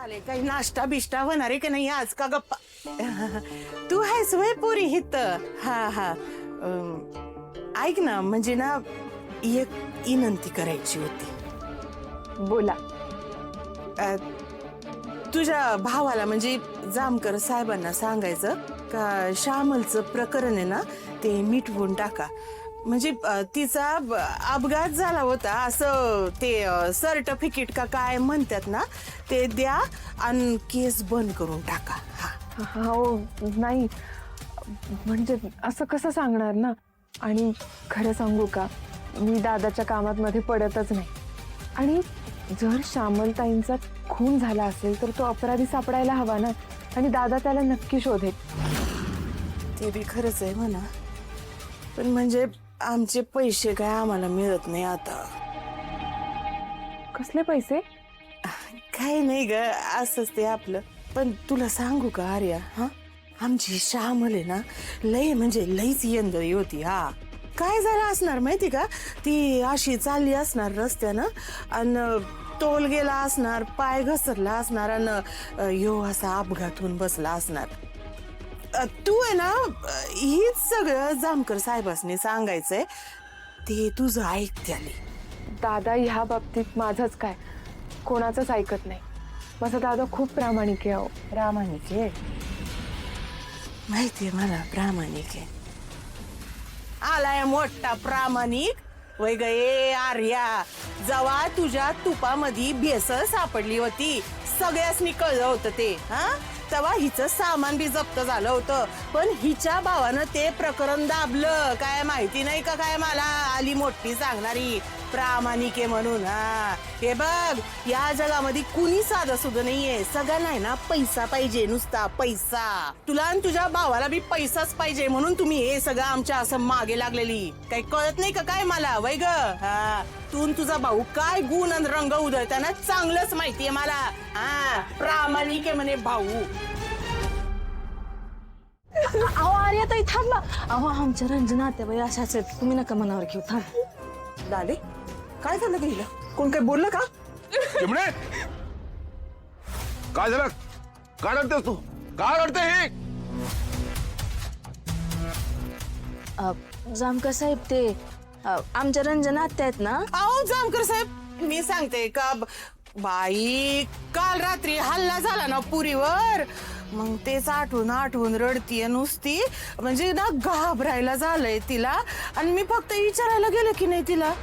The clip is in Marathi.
झाले काही नाश्ता बिष्टा होणार आहे की नाही आज का गप्पा? तू आहेस वय पोरी हित? हा हा ऐक ना म्हणजे ना एक विनंती करायची होती. बोला. तुझ्या भावाला म्हणजे जामकर साहेबांना सांगायचं का श्यामलचं प्रकरण आहे ना ते मिटवून टाका. म्हणजे तिचा अपघात झाला होता असं ते सर्टिफिकेट का काय म्हणतात ना ते द्या आणि केस बंद करून टाका. हो नाही म्हणजे असं कसं सांगणार ना. आणि खरं सांगू का मी दादाच्या कामात मध्ये पडतच नाही. आणि जर श्यामलताईंचा खून झाला असेल तर तो अपराधी सापडायला हवा ना. आणि दादा त्याला नक्की शोधेल. ते बी खरंच आहे म्हणा पण म्हणजे आमचे पैसे काय आम्हाला मिळत नाही आता. कसले पैसे? काही नाही ग असंच ते आपलं. पण तुला सांगू का आर्या हा आमची श्यामल आहे ना लय म्हणजे लईच यंदळी होती. हा काय झालं असणार माहिती का ती अशी चालली असणार रस्त्यानं आणि तोल गेला असणार पाय घसरला असणार आणि यो असा अपघात होऊन बसला असणार. तू आहे ना हीच सगळं जामकर साहेबांनी सांगायचंय ते तुझं ऐकते आली. दादा ह्या बाबतीत माझंच काय कोणाचंच ऐकत नाही. माझा दादा खूप प्रामाणिक आहे. अहो प्रामाणिक आहे माहितीये मला प्रामाणिक आहे. आलाय मोठा प्रामाणिक वय गे आर्या. जेव्हा तुझ्या तुपामध्ये भेसळ सापडली होती सगळ्यासनी कळलं होतं ते हा तेव्हा हिचं सामान बी जप्त झालं होतं. पण हिच्या भावानं ते प्रकरण दाबलं. काय माहिती नाही का काय मला आली मोठी सांगणारी प्रामाणिक आहे म्हणून. हा हे बघ या जगामध्ये कुणी साधं सुद्धा नाहीये. सगळ्यांना आहे ना पैसा पाहिजे नुसता पैसा. तुला आणि तुझ्या भावाला बी पैसाच पाहिजे म्हणून तुम्ही हे सगळं आमच्या असं मागे लागलेली. काही कळत नाही का काय मला वय ग? हा तू तुझा भाऊ काय गुण आणि रंग उधळताना चांगलंच माहितीये मला. हा प्रामाणिक आहे म्हणे भाऊ. अहो आर्या ताई थांबा. अहो आमच्या रंजना आत्याबाई अशाच आहेत. तुम्ही नका मनावर घेऊ. थांब. दाले काय झालं गेलं? कोण काय बोललं का? चिमणे काय झालं? काय रडतेस तू? काय रडते हे? जामकर साहेब ते आमच्या रंजना आत्या आहेत ना. अहो जामकर साहेब मी सांगते का बाई काल रात्री हल्ला झाला ना पुरीवर मग तेच आठवून रडतीये नुसती. म्हणजे ना घाबरायला झालंय तिला आणि मी फक्त विचारायला गेले की नाही तिला